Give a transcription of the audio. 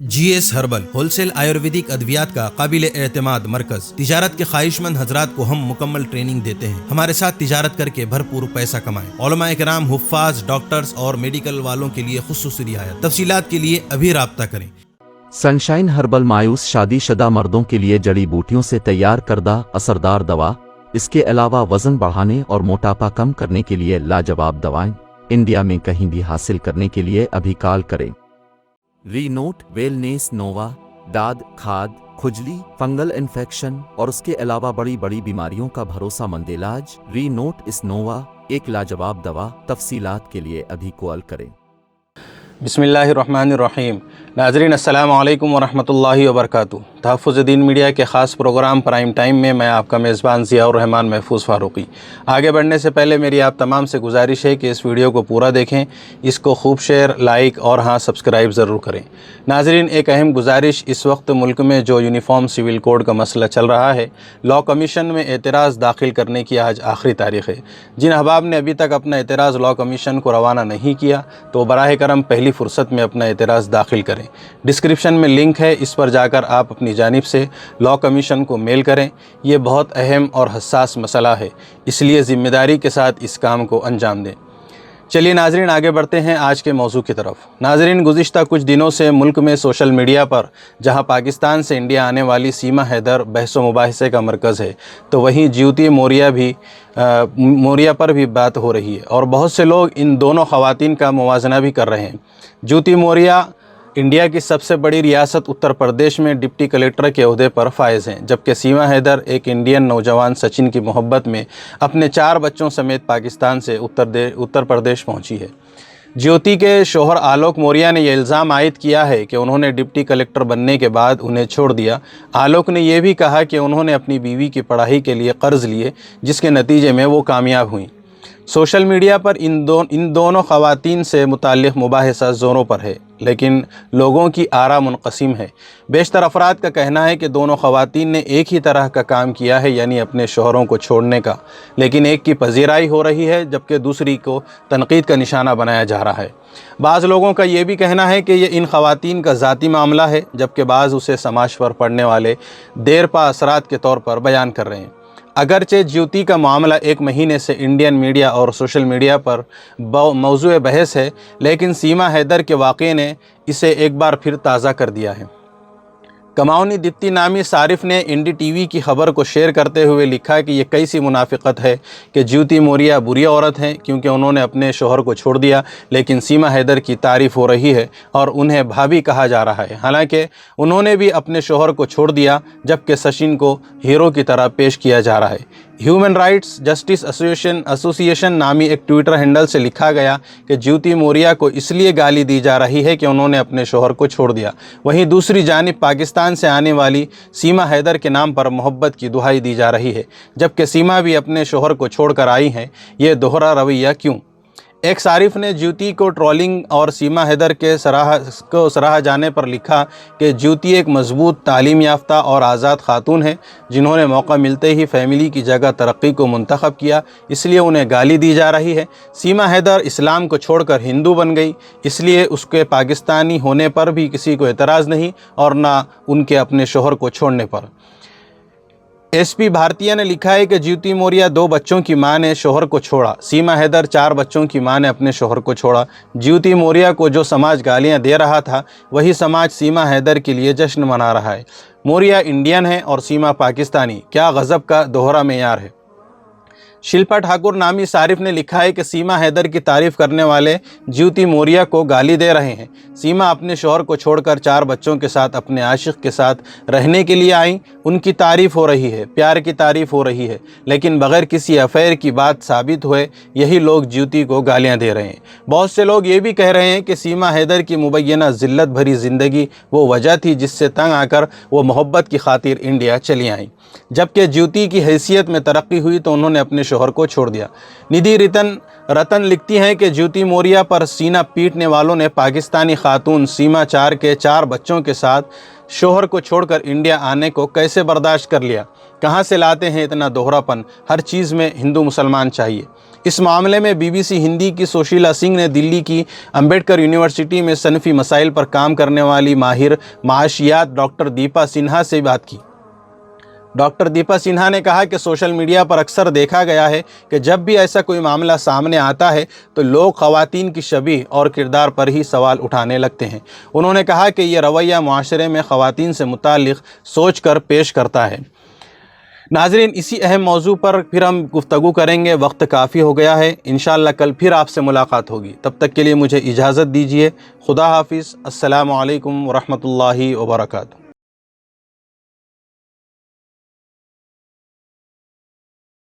GS herbal wholesale Ayurvedic अद्वियात का काबिल एतमाद मरकज। तिजारत के ख्वाहिशमंद हजरात को हम मुकम्मल ट्रेनिंग देते हैं। हमारे साथ तिजारत करके भरपूर पैसा कमाएं। उलमाए किराम, हुफ्फाज, डॉक्टर्स और मेडिकल वालों के लिए खुसूसी रियायत। तफसीलात के लिए अभी राब्ता करें। सनशाइन हर्बल मायूस शादीशुदा मर्दों के लिए जड़ी बूटियों से तैयार करदा असरदार दवा। इसके अलावा वजन बढ़ाने और मोटापा कम करने के लिए लाजवाब दवाएं इंडिया में कहीं भी हासिल करने के लिए अभी कॉल करें। रीनोट वेलनेस नोवा दाद, खाद, खुजली, फंगल इन्फेक्शन और उसके अलावा बड़ी बड़ी बीमारियों का भरोसामंद इलाज। रीनोट इस नोवा एक लाजवाब दवा। तफसीलात के लिए अभी कॉल करें। बिस्मिल्लाहिर्रहमानिर्रहीम। नाज़रीन अस्सलामु अलैकुम वरहमतुल्लाहि वबरकातुहू। तहफ़्फ़ुज़ दीन मीडिया के ख़ास प्रोग्राम प्राइम टाइम में मैं आपका मेज़बान ज़ियाउर रहमान महफूज़ फ़ारूक़ी। आगे बढ़ने से पहले मेरी आप तमाम से गुजारिश है कि इस वीडियो को पूरा देखें, इसको खूब शेयर, लाइक और हाँ सब्सक्राइब ज़रूर करें। नाज़रीन, एक अहम गुजारिश, इस वक्त मुल्क में जो यूनिफॉर्म सिविल कोड का मसला चल रहा है, लॉ कमीशन में एतराज़ दाखिल करने की आज आखिरी तारीख़ है। जिन अहबाब ने अभी तक अपना एतराज़ लॉ कमीशन को रवाना नहीं किया तो बराह करम पहली फ़ुर्सत में अपना एतराज़ दाखिल करें। डिस्क्रिप्शन में लिंक है, इस पर जाकर आप अपनी जानिब से लॉ कमीशन को मेल करें। ये बहुत अहम और हसास मसला है, इसलिए ज़िम्मेदारी के साथ इस काम को अंजाम दें। चलिए नाज़रीन, आगे बढ़ते हैं आज के मौजू की तरफ। नाज़रीन, गुज़िश्ता कुछ दिनों से मुल्क में सोशल मीडिया पर जहां पाकिस्तान से इंडिया आने वाली सीमा हैदर बहस व मुबाहिसे का मरकज़ है, तो वहीं ज्योति मौर्या पर भी बात हो रही है और बहुत से लोग इन दोनों ख़वातीन का मुवाजना भी कर रहे हैं। ज्योति मौर्या इंडिया की सबसे बड़ी रियासत उत्तर प्रदेश में डिप्टी कलेक्टर के ओहदे पर फायज़ हैं, जबकि सीमा हैदर एक इंडियन नौजवान सचिन की मोहब्बत में अपने 4 बच्चों समेत पाकिस्तान से उत्तर प्रदेश पहुंची है। ज्योति के शोहर आलोक मौर्या ने यह इल्ज़ाम आयद किया है कि उन्होंने डिप्टी कलेक्टर बनने के बाद उन्हें छोड़ दिया। आलोक ने यह भी कहा कि उन्होंने अपनी बीवी की पढ़ाई के लिए कर्ज़ लिए, जिसके नतीजे में वो कामयाब हुई। सोशल मीडिया पर इन दोनों ख़वातीन से मुताल्लिक़ मुबाहिसा ज़ोरों पर है, लेकिन लोगों की आरा मुनक़सिम है। बेशतर अफराद का कहना है कि दोनों ख़वातीन ने एक ही तरह का काम किया है, यानी अपने शोहरों को छोड़ने का, लेकिन एक की पजीराई हो रही है जबकि दूसरी को तनक़ीद का निशाना बनाया जा रहा है। बाज़ लोगों का ये भी कहना है कि ये इन ख़वातीन का ज़ाती मामला है, जबकि बाज़ उसे समाज पर पड़ने वाले देरपा असरात के तौर पर बयान कर रहे हैं। अगरचे ज्योति का मामला 1 महीने से इंडियन मीडिया और सोशल मीडिया पर मौज़ूए बहस है, लेकिन सीमा हैदर के वाक़े ने इसे एक बार फिर ताज़ा कर दिया है। कमाउनी दिप्ती नामी सारिफ ने NDTV की खबर को शेयर करते हुए लिखा कि ये कैसी मुनाफिकत है कि ज्योति मौर्या बुरी औरत हैं क्योंकि उन्होंने अपने शोहर को छोड़ दिया, लेकिन सीमा हैदर की तारीफ़ हो रही है और उन्हें भाभी कहा जा रहा है। हालांकि उन्होंने भी अपने शोहर को छोड़ दिया, जबकि सचिन को हीरो की तरह पेश किया जा रहा है। ह्यूमन राइट्स जस्टिस एसोसिएशन नामी एक ट्विटर हैंडल से लिखा गया कि ज्योति मौर्या को इसलिए गाली दी जा रही है कि उन्होंने अपने शोहर को छोड़ दिया। वहीं दूसरी जानिब पाकिस्तान से आने वाली सीमा हैदर के नाम पर मोहब्बत की दुहाई दी जा रही है, जबकि सीमा भी अपने शोहर को छोड़कर आई हैं। ये दोहरा रवैया क्यों? एक सारिफ ने ज्योति को ट्रोलिंग और सीमा हैदर के सराहा जाने पर लिखा कि ज्योति एक मजबूत, तालीम याफ्ता और आज़ाद खातून है, जिन्होंने मौका मिलते ही फैमिली की जगह तरक्की को मुंतखब किया, इसलिए उन्हें गाली दी जा रही है। सीमा हैदर इस्लाम को छोड़कर हिंदू बन गई, इसलिए उसके पाकिस्तानी होने पर भी किसी को एतराज़ नहीं और ना उनके अपने शोहर को छोड़ने पर। SP भारतीय ने लिखा है कि ज्योति मौर्या 2 बच्चों की मां ने शोहर को छोड़ा, सीमा हैदर 4 बच्चों की मां ने अपने शोहर को छोड़ा। ज्योति मौर्या को जो समाज गालियां दे रहा था, वही समाज सीमा हैदर के लिए जश्न मना रहा है। मौर्या इंडियन है और सीमा पाकिस्तानी, क्या गज़ब का दोहरा मेयार है। शिल्पा ठाकुर नामी सारिफ ने लिखा है कि सीमा हैदर की तारीफ़ करने वाले ज्योति मौर्या को गाली दे रहे हैं। सीमा अपने शोहर को छोड़कर 4 बच्चों के साथ अपने आशिक के साथ रहने के लिए आई, उनकी तारीफ़ हो रही है, प्यार की तारीफ़ हो रही है, लेकिन बग़ैर किसी अफेयर की बात साबित हुए यही लोग ज्योति को गालियां दे रहे हैं। बहुत से लोग ये भी कह रहे हैं कि सीमा हैदर की मुबैना ज़िल्लत भरी ज़िंदगी वो वजह थी जिससे तंग आकर वो मोहब्बत की खातिर इंडिया चली आईं, जबकि ज्योति की हैसियत में तरक्की हुई तो उन्होंने अपने शोहर को छोड़ दिया। निधि रतन लिखती हैं कि ज्योति मौर्या पर सीना पीटने वालों ने पाकिस्तानी खातून सीमा 4 के 4 बच्चों के साथ शोहर को छोड़कर इंडिया आने को कैसे बर्दाश्त कर लिया? कहाँ से लाते हैं इतना दोहरापन? हर चीज़ में हिंदू मुसलमान चाहिए। اس معاملے میں BBC ہندی کی سوشیلا سنگھ نے دلی کی امبیڈکر یونیورسٹی میں صنفی مسائل پر کام کرنے والی ماہر معاشیات ڈاکٹر دیپا سنہا سے بات کی۔ ڈاکٹر دیپا سنہا نے کہا کہ سوشل میڈیا پر اکثر دیکھا گیا ہے کہ جب بھی ایسا کوئی معاملہ سامنے آتا ہے تو لوگ خواتین کی شبیہ اور کردار پر ہی سوال اٹھانے لگتے ہیں۔ انہوں نے کہا کہ یہ رویہ معاشرے میں خواتین سے متعلق سوچ کر پیش کرتا ہے۔ ناظرین، اسی اہم موضوع پر پھر ہم گفتگو کریں گے، وقت کافی ہو گیا ہے۔ انشاءاللہ کل پھر آپ سے ملاقات ہوگی، تب تک کے لیے مجھے اجازت دیجیے۔ خدا حافظ۔ السلام علیکم ورحمۃ اللہ وبرکاتہ۔